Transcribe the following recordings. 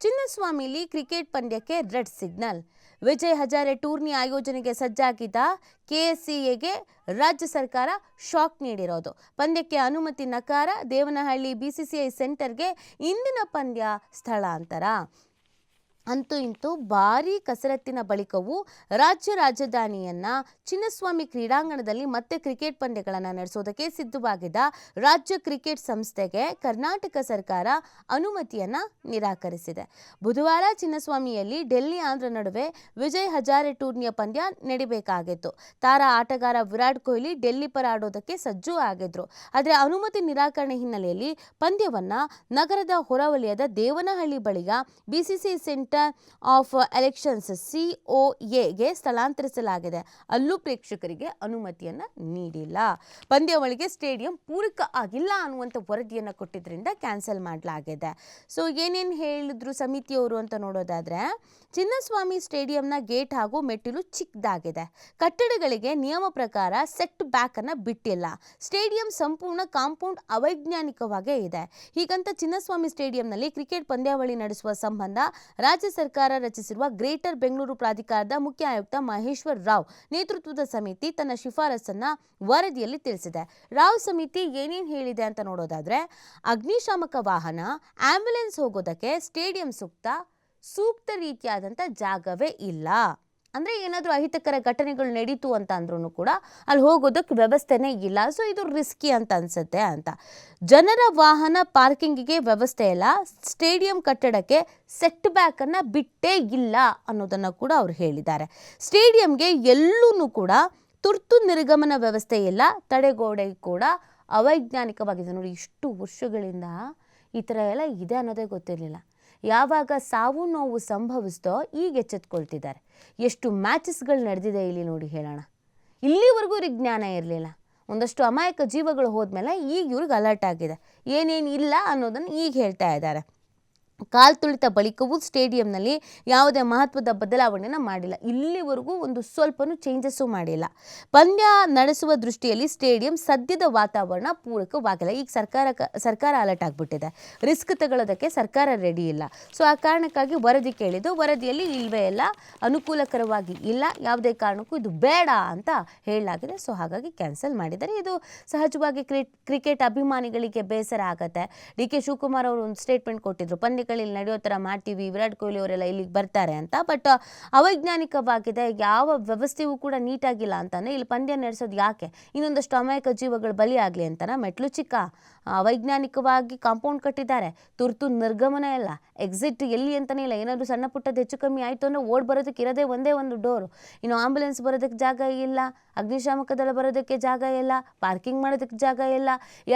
ಚಿನ್ನಸ್ವಾಮಿಲಿ cricket ಪಂದ್ಯಕ್ಕೆ red signal. Vijay Hazare tourney ಆಯೋಜನೆಗೆ ಸಜ್ಜಾಗಿದ್ದ ಕೆಎಸ್ಸಿಎಗೆ ರಾಜ್ಯ ಸರ್ಕಾರ ಶಾಕ್ ನೀಡಿರೋದು. ಪಂದ್ಯಕ್ಕೆ ಅನುಮತಿ ನಕಾರ. ದೇವನಹಳ್ಳಿ ಬಿಸಿಸಿಐ ಸೆಂಟರ್ಗೆ ಇಂದಿನ ಪಂದ್ಯ ಸ್ಥಳಾಂತರ. ಅಂತೂ ಇಂತೂ ಭಾರೀ ಕಸರತ್ತಿನ ಬಳಿಕವೂ ರಾಜ್ಯ ರಾಜಧಾನಿಯನ್ನ ಚಿನ್ನಸ್ವಾಮಿ ಕ್ರೀಡಾಂಗಣದಲ್ಲಿ ಮತ್ತೆ ಕ್ರಿಕೆಟ್ ಪಂದ್ಯಗಳನ್ನು ನಡೆಸೋದಕ್ಕೆ ಸಿದ್ಧವಾಗಿದ್ದ ರಾಜ್ಯ ಕ್ರಿಕೆಟ್ ಸಂಸ್ಥೆಗೆ ಕರ್ನಾಟಕ ಸರ್ಕಾರ ಅನುಮತಿಯನ್ನ ನಿರಾಕರಿಸಿದೆ. ಬುಧವಾರ ಚಿನ್ನಸ್ವಾಮಿಯಲ್ಲಿ ಡೆಲ್ಲಿ ಆಂಧ್ರ ನಡುವೆ ವಿಜಯ್ ಹಜಾರೆ ಟೂರ್ನಿಯ ಪಂದ್ಯ ನಡಿಬೇಕಾಗಿತ್ತು. ತಾರಾ ಆಟಗಾರ ವಿರಾಟ್ ಕೊಹ್ಲಿ ಡೆಲ್ಲಿ ಪರ ಆಡೋದಕ್ಕೆ ಸಜ್ಜು ಆಗಿದ್ರು. ಆದರೆ ಅನುಮತಿ ನಿರಾಕರಣೆ ಹಿನ್ನೆಲೆಯಲ್ಲಿ ಪಂದ್ಯವನ್ನ ನಗರದ ಹೊರವಲಯದ ದೇವನಹಳ್ಳಿ ಬಳಿಯ ಬಿಸಿಸಿಐ ಸೆಂಟರ್ ಆಫ್ ಎಲೆಕ್ಷನ್ಸ್ COAಗೆ ಸ್ಥಳಾಂತರಿಸಲಾಗಿದೆ. ಅಲ್ಲೂ ಪ್ರೇಕ್ಷಕರಿಗೆ ಅನುಮತಿಯನ್ನ ನೀಡಿಲ್ಲ. ಪಂದ್ಯಾವಳಿಗೆ ಸ್ಟೇಡಿಯಂ ಪೂರಕ ಆಗಿಲ್ಲ ಅನ್ನುವಂಥ ವರದಿಯನ್ನು ಕೊಟ್ಟಿದ್ರಿಂದ ಕ್ಯಾನ್ಸಲ್ ಮಾಡಲಾಗಿದೆ. ಸೊ ಏನೇನು ಹೇಳಿದ್ರು ಸಮಿತಿಯವರು ಅಂತ ನೋಡೋದಾದ್ರೆ, ಚಿನ್ನಸ್ವಾಮಿ ಸ್ಟೇಡಿಯಂನ ಗೇಟ್ ಹಾಗೂ ಮೆಟ್ಟಿಲು ಚಿಕ್ಕದಾಗಿದೆ. ಕಟ್ಟಡಗಳಿಗೆ ನಿಯಮ ಪ್ರಕಾರ ಸೆಟ್ ಬ್ಯಾಕ್ ಅನ್ನ ಬಿಟ್ಟಿಲ್ಲ. ಸ್ಟೇಡಿಯಂ ಸಂಪೂರ್ಣ ಕಾಂಪೌಂಡ್ ಅವೈಜ್ಞಾನಿಕವಾಗೇ ಇದೆ. ಹೀಗಂತ ಚಿನ್ನಸ್ವಾಮಿ ಸ್ಟೇಡಿಯಂನಲ್ಲಿ ಕ್ರಿಕೆಟ್ ಪಂದ್ಯಾವಳಿ ನಡೆಸುವ ಸಂಬಂಧ ರಾಜ್ಯ ಸರ್ಕಾರ ರಚಿಸಿರುವ ಗ್ರೇಟರ್ ಬೆಂಗಳೂರು ಪ್ರಾಧಿಕಾರದ ಮುಖ್ಯ ಆಯುಕ್ತ ಮಹೇಶ್ವರ್ ರಾವ್ ನೇತೃತ್ವದ ಸಮಿತಿ ತನ್ನ ಶಿಫಾರಸನ್ನ ವರದಿಯಲ್ಲಿ ತಿಳಿಸಿದೆ. ರಾವ್ ಸಮಿತಿ ಏನೇನು ಹೇಳಿದೆ ಅಂತ ನೋಡೋದಾದ್ರೆ, ಅಗ್ನಿಶಾಮಕ ವಾಹನ, ಆಂಬ್ಯುಲೆನ್ಸ್ ಹೋಗೋದಕ್ಕೆ ಸ್ಟೇಡಿಯಂ ಸೂಕ್ತ ರೀತಿಯಾದಂಥ ಜಾಗವೇ ಇಲ್ಲ. ಅಂದರೆ ಏನಾದರೂ ಅಹಿತಕರ ಘಟನೆಗಳು ನಡೀತು ಅಂತ ಅಂದ್ರೂ ಕೂಡ ಅಲ್ಲಿ ಹೋಗೋದಕ್ಕೆ ವ್ಯವಸ್ಥೆನೇ ಇಲ್ಲ. ಸೊ ಇದು ರಿಸ್ಕಿ ಅಂತ ಅನ್ಸುತ್ತೆ ಅಂತ. ಜನರ ವಾಹನ ಪಾರ್ಕಿಂಗಿಗೆ ವ್ಯವಸ್ಥೆ ಇಲ್ಲ. ಸ್ಟೇಡಿಯಂ ಕಟ್ಟಡಕ್ಕೆ ಸೆಟ್ ಬ್ಯಾಕ್ ಅನ್ನ ಬಿಟ್ಟೇ ಇಲ್ಲ ಅನ್ನೋದನ್ನು ಕೂಡ ಅವ್ರು ಹೇಳಿದ್ದಾರೆ. ಸ್ಟೇಡಿಯಂಗೆ ಎಲ್ಲೂ ಕೂಡ ತುರ್ತು ನಿರ್ಗಮನ ವ್ಯವಸ್ಥೆ ಇಲ್ಲ. ತಡೆಗೋಡೆ ಕೂಡ ಅವೈಜ್ಞಾನಿಕವಾಗಿದೆ. ನೋಡಿ, ಇಷ್ಟು ವರ್ಷಗಳಿಂದ ಈ ಥರ ಎಲ್ಲ ಇದೆ ಅನ್ನೋದೇ ಗೊತ್ತಿರಲಿಲ್ಲ. ಯಾವಾಗ ಸಾವು ನೋವು ಸಂಭವಿಸ್ತೋ ಈಗ ಎಚ್ಚೆತ್ಕೊಳ್ತಿದ್ದಾರೆ. ಎಷ್ಟು ಮ್ಯಾಚಸ್ಗಳು ನಡೆದಿದೆ ಇಲ್ಲಿ ನೋಡಿ ಹೇಳೋಣ. ಇಲ್ಲಿವರೆಗೂ ಇವ್ರಿಗೆ ಜ್ಞಾನ ಇರಲಿಲ್ಲ. ಒಂದಷ್ಟು ಅಮಾಯಕ ಜೀವಗಳು ಹೋದ್ಮೇಲೆ ಈಗ ಇವ್ರಿಗೆ ಅಲರ್ಟ್ ಆಗಿದೆ. ಏನೇನು ಇಲ್ಲ ಅನ್ನೋದನ್ನು ಈಗ ಹೇಳ್ತಾ ಇದ್ದಾರೆ. ಕಾಲ್ ತುಳಿತ ಬಳಿಕವೂ ಸ್ಟೇಡಿಯಂನಲ್ಲಿ ಯಾವುದೇ ಮಹತ್ವದ ಬದಲಾವಣೆಯನ್ನು ಮಾಡಿಲ್ಲ. ಇಲ್ಲಿವರೆಗೂ ಒಂದು ಸ್ವಲ್ಪನೂ ಚೇಂಜಸ್ಸು ಮಾಡಿಲ್ಲ. ಪಂದ್ಯ ನಡೆಸುವ ದೃಷ್ಟಿಯಲ್ಲಿ ಸ್ಟೇಡಿಯಂ ಸದ್ಯದ ವಾತಾವರಣ ಪೂರಕವಾಗಿಲ್ಲ. ಈಗ ಸರ್ಕಾರ ಅಲರ್ಟ್ ಆಗಿಬಿಟ್ಟಿದೆ. ರಿಸ್ಕ್ ತಗೊಳ್ಳೋದಕ್ಕೆ ಸರ್ಕಾರ ರೆಡಿ ಇಲ್ಲ. ಸೊ ಆ ಕಾರಣಕ್ಕಾಗಿ ವರದಿ ಕೇಳಿದ್ದು. ವರದಿಯಲ್ಲಿ ಇಲ್ವೇ ಎಲ್ಲ ಅನುಕೂಲಕರವಾಗಿ ಇಲ್ಲ, ಯಾವುದೇ ಕಾರಣಕ್ಕೂ ಇದು ಬೇಡ ಅಂತ ಹೇಳಲಾಗಿದೆ. ಸೊ ಹಾಗಾಗಿ ಕ್ಯಾನ್ಸಲ್ ಮಾಡಿದ್ದಾರೆ. ಇದು ಸಹಜವಾಗಿ ಕ್ರಿಕೆಟ್ ಅಭಿಮಾನಿಗಳಿಗೆ ಬೇಸರ ಆಗುತ್ತೆ. DK ಶಿವಕುಮಾರ್ ಅವರು ಒಂದು ಸ್ಟೇಟ್ಮೆಂಟ್ ಕೊಟ್ಟಿದ್ರು, ಪಂದ್ಯಗಳಲ್ಲಿ ನಡೆಯೋ ಥರ ಮಾಡ್ತೀವಿ, ವಿರಾಟ್ ಕೊಹ್ಲಿ ಅವರೆಲ್ಲ ಇಲ್ಲಿಗೆ ಬರ್ತಾರೆ ಅಂತ. ಬಟ್ ಅವೈಜ್ಞಾನಿಕವಾಗಿದೆ, ಯಾವ ವ್ಯವಸ್ಥೆಯೂ ಕೂಡ ನೀಟಾಗಿಲ್ಲ ಅಂತಂದರೆ ಇಲ್ಲಿ ಪಂದ್ಯ ನಡೆಸೋದು ಯಾಕೆ? ಇನ್ನೊಂದಷ್ಟು ಅಮಾಯಕ ಜೀವಗಳು ಬಲಿಯಾಗಲಿ ಅಂತನ. ಮೆಟ್ಲು ಚಿಕ್ಕ, ಅವೈಜ್ಞಾನಿಕವಾಗಿ ಕಾಂಪೌಂಡ್ ಕಟ್ಟಿದ್ದಾರೆ. ತುರ್ತು ನಿರ್ಗಮನ ಇಲ್ಲ, ಎಕ್ಸಿಟ್ ಎಲ್ಲಿ ಅಂತಲೇ ಇಲ್ಲ. ಏನಾದರೂ ಸಣ್ಣ ಪುಟ್ಟದ್ದು ಹೆಚ್ಚು ಕಮ್ಮಿ ಆಯಿತು ಅಂದರೆ ಓಡ್ ಬರೋದಕ್ಕೆ ಇರೋದೇ ಒಂದೇ ಒಂದು ಡೋರು. ಇನ್ನು ಆಂಬ್ಯುಲೆನ್ಸ್ ಬರೋದಕ್ಕೆ ಜಾಗ ಇಲ್ಲ, ಅಗ್ನಿಶಾಮಕ ದಳ ಬರೋದಕ್ಕೆ ಜಾಗ ಇಲ್ಲ, ಪಾರ್ಕಿಂಗ್ ಮಾಡೋದಕ್ಕೆ ಜಾಗ ಇಲ್ಲ.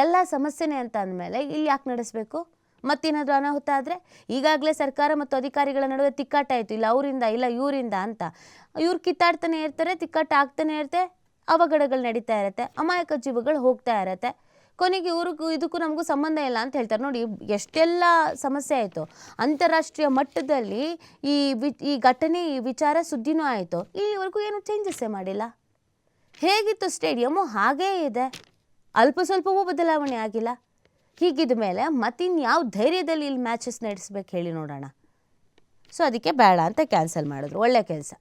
ಎಲ್ಲ ಸಮಸ್ಯೆನೇ ಅಂತ ಅಂದಮೇಲೆ ಇಲ್ಲಿ ಯಾಕೆ ನಡೆಸಬೇಕು? ಮತ್ತೇನಾದರೂ ಅನಾಹುತ ಆದರೆ? ಈಗಾಗಲೇ ಸರ್ಕಾರ ಮತ್ತು ಅಧಿಕಾರಿಗಳ ನಡುವೆ ತಿಕ್ಕಾಟ ಆಯಿತು. ಇಲ್ಲ ಅವರಿಂದ, ಇಲ್ಲ ಇವರಿಂದ ಅಂತ. ಇವ್ರು ಕಿತ್ತಾಡ್ತಾನೆ ಇರ್ತಾರೆ, ತಿಕ್ಕಾಟ ಆಗ್ತಾನೆ ಇರುತ್ತೆ, ಅವಘಡಗಳು ನಡೀತಾ ಇರುತ್ತೆ, ಅಮಾಯಕ ಜೀವಗಳು ಹೋಗ್ತಾ ಇರುತ್ತೆ. ಕೊನೆಗೆ ಇದಕ್ಕೂ ನಮಗೂ ಸಂಬಂಧ ಇಲ್ಲ ಅಂತ ಹೇಳ್ತಾರೆ. ನೋಡಿ ಎಷ್ಟೆಲ್ಲ ಸಮಸ್ಯೆ ಆಯಿತು. ಅಂತಾರಾಷ್ಟ್ರೀಯ ಮಟ್ಟದಲ್ಲಿ ಈ ಘಟನೆ, ಈ ವಿಚಾರ ಸುದ್ದಿನೂ ಆಯಿತು. ಇಲ್ಲಿವರೆಗೂ ಏನು ಚೇಂಜಸ್ಸೇ ಮಾಡಿಲ್ಲ. ಹೇಗಿತ್ತು ಸ್ಟೇಡಿಯಮ್ಮು ಹಾಗೇ ಇದೆ. ಅಲ್ಪ ಸ್ವಲ್ಪವೂ ಬದಲಾವಣೆ ಆಗಿಲ್ಲ. ಹೀಗಿದ ಮೇಲೆ ಮತ್ತಿನ್ಯಾವ ಧೈರ್ಯದಲ್ಲಿ ಇಲ್ಲಿ ಮ್ಯಾಚಸ್ ನಡೆಸ್ಬೇಕು ಹೇಳಿ ನೋಡೋಣ. ಸೊ ಅದಕ್ಕೆ ಬೇಡ ಅಂತ ಕ್ಯಾನ್ಸಲ್ ಮಾಡಿದ್ರು. ಒಳ್ಳೆ ಕೆಲಸ.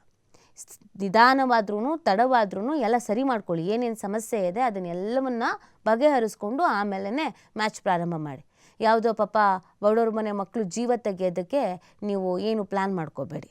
ನಿಧಾನವಾದ್ರೂ ತಡವಾದ್ರೂ ಎಲ್ಲ ಸರಿ ಮಾಡ್ಕೊಳ್ಳಿ. ಏನೇನು ಸಮಸ್ಯೆ ಇದೆ ಅದನ್ನೆಲ್ಲವನ್ನ ಬಗೆಹರಿಸ್ಕೊಂಡು ಆಮೇಲೆ ಮ್ಯಾಚ್ ಪ್ರಾರಂಭ ಮಾಡಿ. ಯಾವುದೋ ಪಾಪ ಬಡವ್ರ ಮನೆ ಮಕ್ಕಳು ಜೀವ ತೆಗೆಯೋದಕ್ಕೆ ನೀವು ಏನು ಪ್ಲ್ಯಾನ್ ಮಾಡ್ಕೋಬೇಡಿ.